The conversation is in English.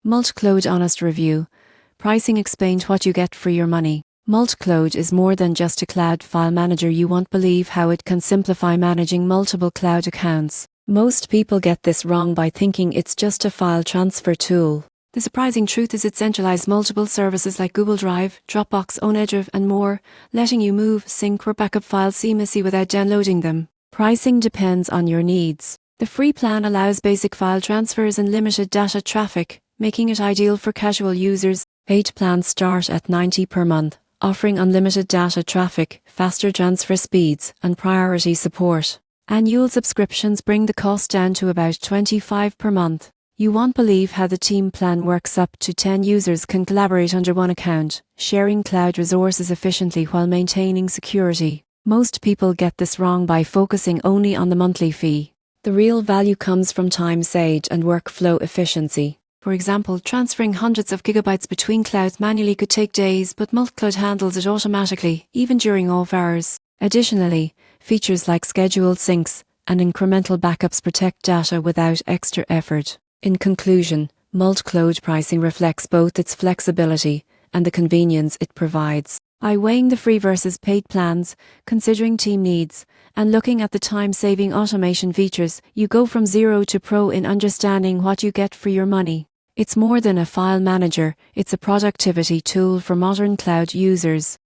MultCloud Honest Review. Pricing explained what you get for your money. MultCloud is more than just a cloud file manager. You won't believe how it can simplify managing multiple cloud accounts. Most people get this wrong by thinking it's just a file transfer tool. The surprising truth is it centralizes multiple services like Google Drive, Dropbox, OneDrive, and more, letting you move, sync, or backup files seamlessly without downloading them. Pricing depends on your needs. The free plan allows basic file transfers and limited data traffic, making it ideal for casual users. Paid plans start at $90 per month, offering unlimited data traffic, faster transfer speeds, and priority support. Annual subscriptions bring the cost down to about $25 per month. You won't believe how the team plan works. Up to 10 users can collaborate under one account, sharing cloud resources efficiently while maintaining security. Most people get this wrong by focusing only on the monthly fee. The real value comes from time saved and workflow efficiency. For example, transferring hundreds of gigabytes between clouds manually could take days, but MultCloud handles it automatically, even during off hours. Additionally, features like scheduled syncs and incremental backups protect data without extra effort. In conclusion, MultCloud pricing reflects both its flexibility and the convenience it provides. By weighing the free versus paid plans, considering team needs, and looking at the time-saving automation features, you go from zero to pro in understanding what you get for your money. It's more than a file manager, it's a productivity tool for modern cloud users.